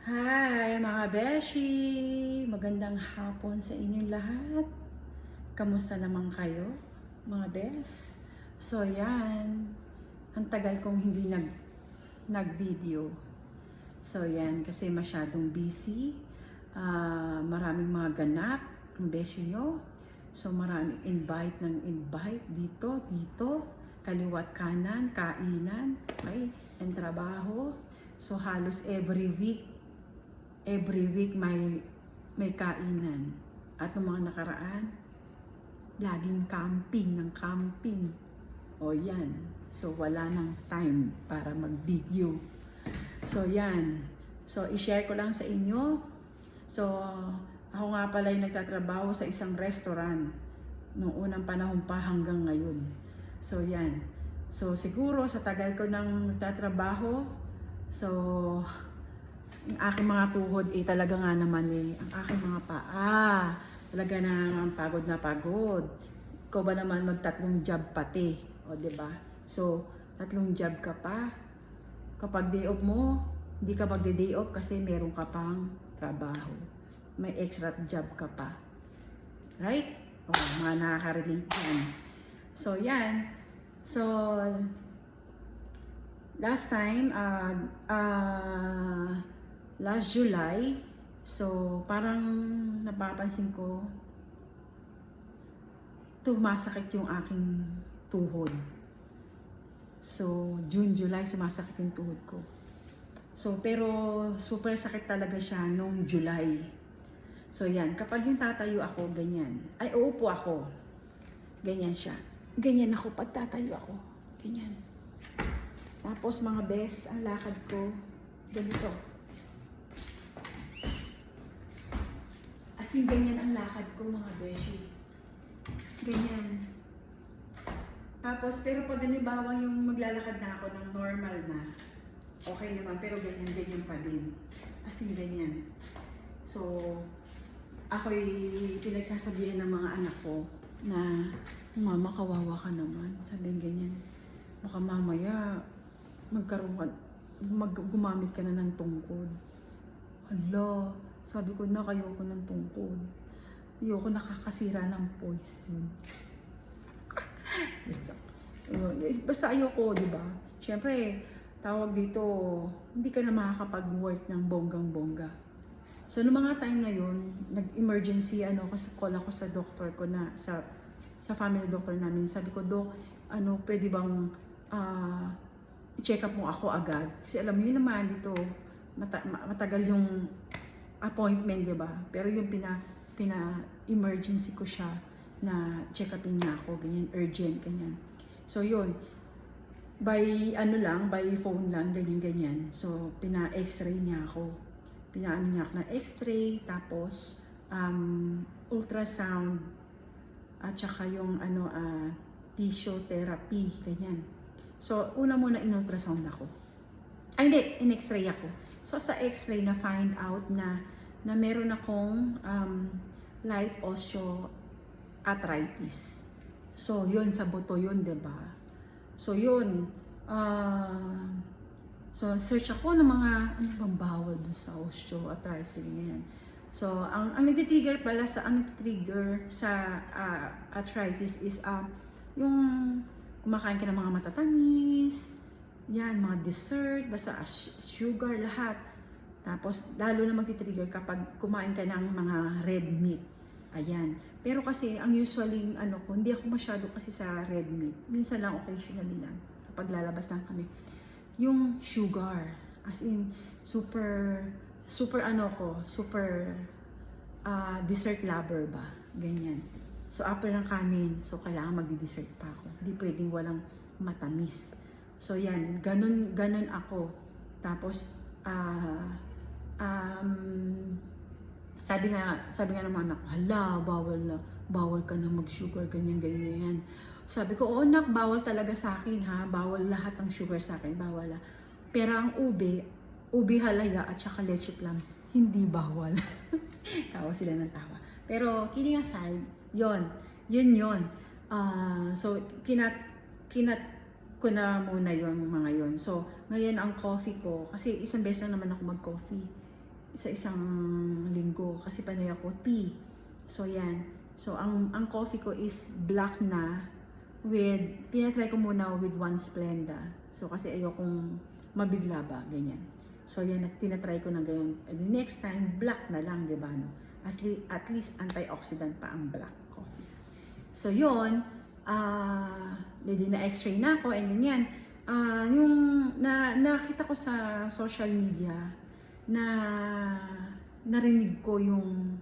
Hi mga beshi! Magandang hapon sa inyong lahat. Kamusta naman kayo mga bes? So yan, ang tagal kong hindi nag-video. So yan, kasi masyadong busy. Maraming mga ganap ang beshi nyo. So maraming invite ng invite dito, kaliwat kanan, kainan, okay, and trabaho. So halos every week may kainan. At ng mga nakaraan, laging camping. O yan. So wala nang time para mag-video. So yan. So i-share ko lang sa inyo. So ako nga pala ay nagtatrabaho sa isang restaurant noong unang panahon pa hanggang ngayon. So yan. So siguro sa tagal ko nang nagtatrabaho, so ang aking mga tuhod talaga nga naman ang aking mga paa talaga na pagod na pagod. Ikaw ba naman magtatlong job pati, o diba? So tatlong job ka pa. Kapag day off mo, hindi ka magde-day off kasi meron ka pang trabaho. May extra job ka pa. Right? O, mga nakaka-relate yan. So yan. So last time, last July, so parang napapansin ko, sumasakit yung aking tuhod. So June, July, sumasakit yung tuhod ko. So pero super sakit talaga siya nung July. So yan, kapag yung tatayo ako, ganyan. Ay, uupo ako. Ganyan siya. Ganyan ako pag tatayo ako. Ganyan. Tapos mga bes, ang lakad ko, ganito. As in, ganyan ang lakad ko mga beshi. Ganyan. Tapos, pero pag halimbawa yung maglalakad na ako ng normal na, okay naman, pero ganyan pa din. As in, ganyan. So, ako'y pinagsasabihan ng mga anak ko na, Mama, kawawa ka naman. Sabihin ganyan. Baka mamaya, gumamit ka na ng tungkod. Hala, sabi ko na ayoko ng tungkod. Ayoko nakakasira ng poison. Basta ayoko, di ba? Siyempre, tawag dito, hindi ka na makakapag-work ng bonggang-bongga. So, noong mga time na yun, nag-emergency, call ako sa doktor ko na, sa family doctor namin. Sabi ko, Dok, pwede bang i-check up mo ako agad? Kasi alam mo yun naman dito, matagal yung appointment, di ba? Pero yung pina-emergency ko siya na check upin niya ako, ganyan, urgent, ganyan. So yun, by phone lang, ganyan. So pina-x-ray niya ako. Pinaano niya ako ng x-ray, tapos ultrasound, at saka yung physiotherapy, ganyan. So una muna in-ultrasound ako. Ay hindi, in-x-ray ako. So sa x-ray na find out na meron akong light osteoarthritis. So yun, sa buto yun, diba? So yun, so search ako ng mga ano bang bawal dun sa osteoarthritis, ganyan. So ang nag-trigger pala sa arthritis is yung kumakain ka ng mga matatamis, yan, mga dessert, basta sugar, lahat. Tapos, lalo na magti-trigger kapag kumain ka ng mga red meat. Ayan. Pero kasi, ang usually, hindi ako masyado kasi sa red meat. Minsan lang, occasionally lang. Kapag lalabas lang kami. Yung sugar. As in, super dessert lover ba? Ganyan. So, after ng kanin, so kailangan magdi-dessert pa ako. Hindi pwedeng walang matamis. So yan, ganun ako. Tapos, sabi nga naman ako, hala, bawal ka na mag-sugar, ganyan. Sabi ko, oo nak, bawal talaga sa akin ha, bawal lahat ng sugar sa akin, bawal ha. Pero ang ube halaya at saka leche plan, hindi bawal. Tawa sila ng tawa. Pero kidding aside, yun. So, kinat ko na muna yung mga yon. So, ngayon ang coffee ko, kasi isang beses lang naman ako mag-coffee. sa isang linggo kasi panay ako tea. So yan. So ang coffee ko is black na with, tinatry ko muna with 1 Splenda. So kasi ayokong mabigla ba, ganyan. So yan, tinatry ko na ganyan. And the next time, black na lang, di ba? No? At least antioxidant pa ang black coffee. So yun, na x-ray na ako and ganyan. Yung nakita ko sa social media na narinig ko yung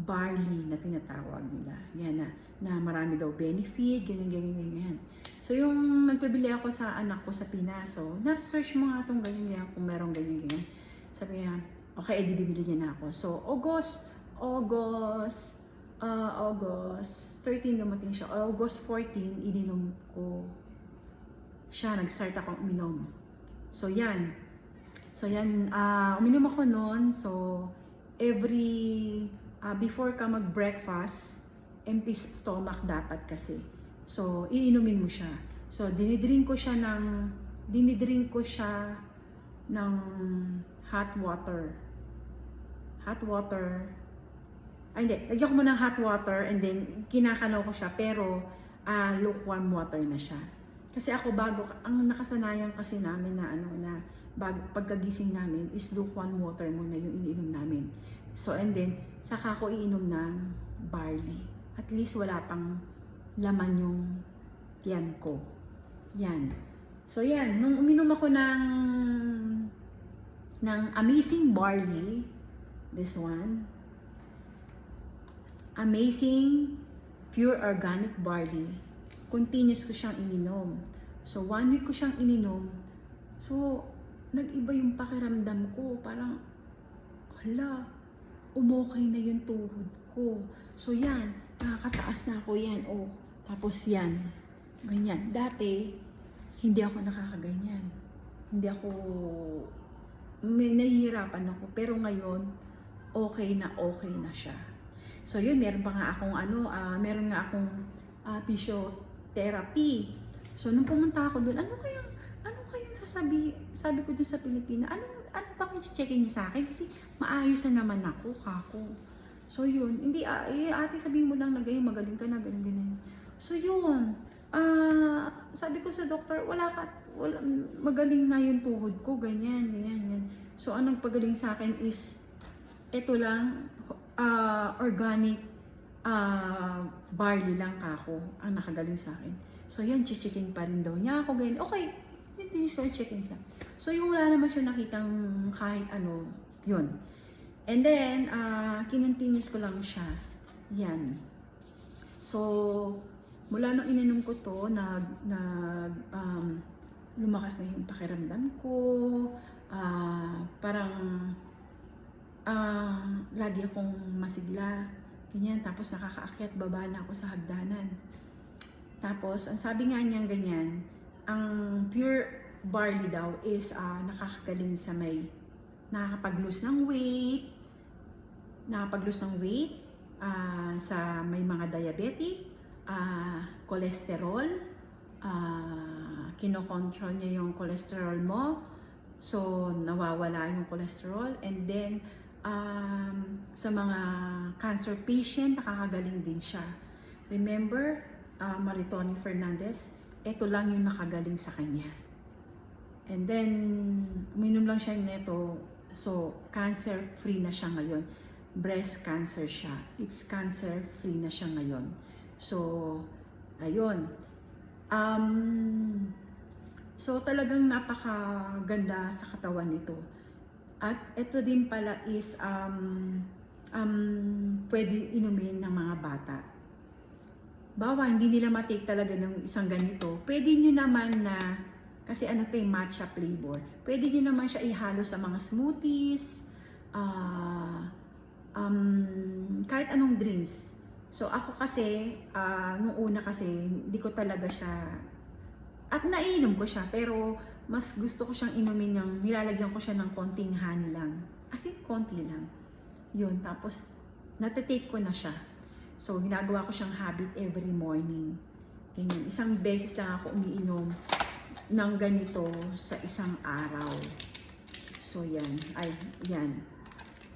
barley na tinatawag nila. Yan na marami daw benefit, ganyan. So yung nagpabili ako sa anak ko sa Pinas, so na-search mo nga itong ganyan kung merong ganyan. Sabi niya, okay, edi bibili niya na ako. So August 13 dumating siya. August 14, ininom ko siya. Nag-start akong uminom. So yan, uminom ako noon. So before ka mag-breakfast, empty stomach dapat kasi. So iinumin mo siya. So dinidrink ko siya ng hot water. Hindi, lagyan ko muna ng hot water and then kinakanaw ko siya pero lukewarm water na siya. Kasi ako ang nakasanayan kasi namin na pagkagising namin is lukewarm water muna yung iniinom namin. So and then saka ko iinom ng barley. At least wala pang laman yung tiyan ko. Yan. So yan, nung uminom ako ng Amazing Barley, this one, Amazing Pure Organic Barley, continuous ko siyang ininom. So 1 week ko siyang ininom. So nag-iba yung pakiramdam ko. Parang, umokay na yung tuhod ko. So yan, nakakataas na ako yan. Tapos yan, ganyan. Dati, hindi ako nakakaganyan. May nahihirapan ako. Pero ngayon, okay na siya. So yun, meron nga akong physiotherapy. So nung pumunta ako doon, ano kayang sabi ko doon sa Pilipinas, ano ba kayo checkin niya sa akin? Kasi maayos na naman ako, kako. So yun, hindi, ate sabihin mo lang na ganyan, magaling ka na, ganyan. So yun, sabi ko sa doktor, magaling na yung tuhod ko, ganyan. So anong pagaling sa akin is, ito lang, organic barley lang kako, ang nakagaling sa akin. So yan, checking pa rin daw niya ako, ganyan. Okay, hindi ko checking siya. So yung wala naman siya nakitang kahit ano, yun. And then, kinontinuous ko lang siya. Yan. So, mula nung ininom ko to, lumakas na yung pakiramdam ko. Parang, lagi akong masigla. Ganyan. Tapos nakakaakyat, baba na ako sa hagdanan. Tapos, ang sabi nga niyang ganyan, ang pure barley daw is nakakagaling sa nakakapag-lose ng weight, sa may mga diabetic, cholesterol, kinokontrol niya yung cholesterol mo, so nawawala yung cholesterol, and then sa mga cancer patient, nakakagaling din siya. Remember, Maritoni Fernandez, ito lang yung nakagaling sa kanya. And then, uminom lang siya nito, so cancer-free na siya ngayon. Breast cancer siya. It's cancer-free na siya ngayon. So, ayun. So, talagang napakaganda sa katawan nito. At ito din pala is, pwede inumin ng mga bata. Bawa, hindi nila matake talaga ng isang ganito. Pwede nyo naman na, kasi ano ito yung matcha flavor, pwede nyo naman siya ihalo sa mga smoothies, kahit anong drinks. So ako kasi, nung una kasi, hindi ko talaga siya, at naiinom ko siya, pero mas gusto ko siyang inumin ng, nilalagyan ko siya ng konting honey lang. As in, konti lang. Yun, tapos, natetake ko na siya. So, ginagawa ko siyang habit every morning. Ganyan. Isang beses lang ako umiinom ng ganito sa isang araw. So, yan.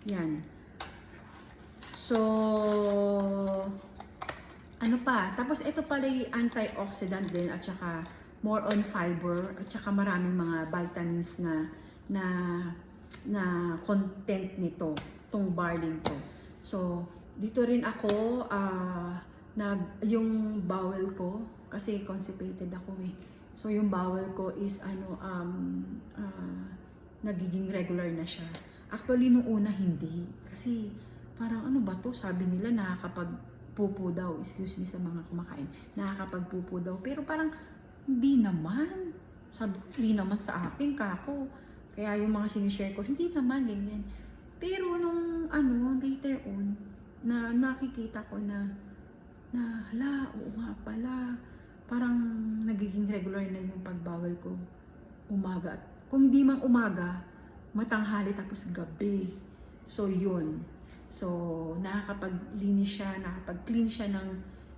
Yan. So, ano pa? Tapos ito pala yung antioxidant din at saka more on fiber at saka maraming mga vitamins na na content nito, tong barley to. So, dito rin ako yung bowel ko kasi constipated ako eh. So, yung bowel ko is nagiging regular na siya. Actually, nung una hindi. Kasi parang ano ba to? Sabi nila nakakapagpupo daw. Excuse me sa mga kumakain. Nakakapagpupo daw. Pero parang hindi naman. Sabi ko, hindi naman sa akin, kako. Kaya yung mga sinishare ko, hindi naman, ganyan. Pero nung later on, na nakikita ko na hala, oo nga pala. Parang nagiging regular na yung pagbawal ko. Umaga. Kung hindi man umaga, matanghali tapos gabi. So, yun. So, nakakapaglinis siya, nakakapag-clean siya ng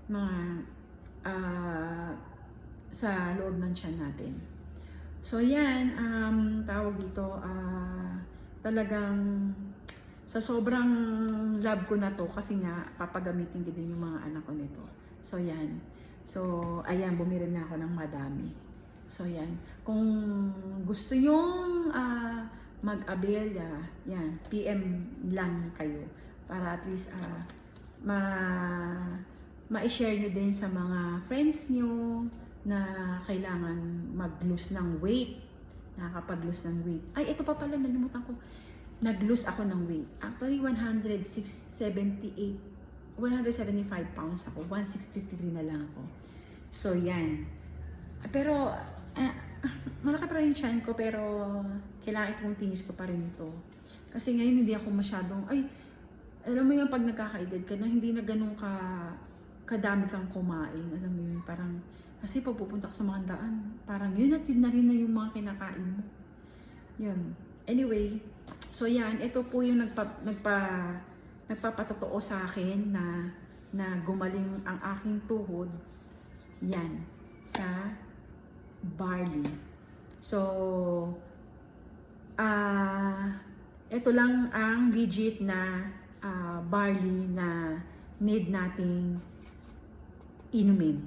mga sa loob ng tiyan natin. So, yan. Tawag dito, talagang sa sobrang love ko na to kasi nga papagamitin ko din yung mga anak ko nito. So, yan. So, ayan, bumili na ako ng madami. So, yan. Kung gusto nyong mag-abelya, yan, PM lang kayo para at least ma-share nyo din sa mga friends nyo na kailangan mag-lose ng weight, nakakapag-lose ng weight. Ay, ito pa pala, nalimutan ko. Nag-lose ako ng weight. Actually, 175 pounds ako. 163 na lang ako. So, yan. Pero, malaki pa rin yung tiyan ko, pero kailangan itong tinis ko pa rin ito. Kasi ngayon, hindi ako masyadong, alam mo yung pag nagkaka-edad ka na, hindi na ganun kadami kang kumain. Alam mo yun, parang, kasi pag pupunta ka sa mga daan, parang yun at yun na rin na yung mga kinakain mo. Yun. Anyway, so yan, ito po yung nagpapatotoo sa akin na gumaling ang aking tuhod. Yan, sa barley. So, ito lang ang legit na barley na need nating inumin.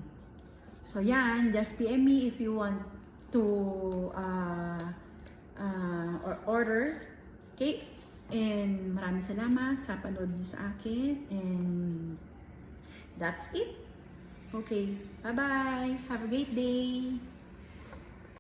So yan, just PM me if you want to or order. Okay? And maraming salamat sa panood niyo sa akin. And that's it. Okay. Bye-bye. Have a great day.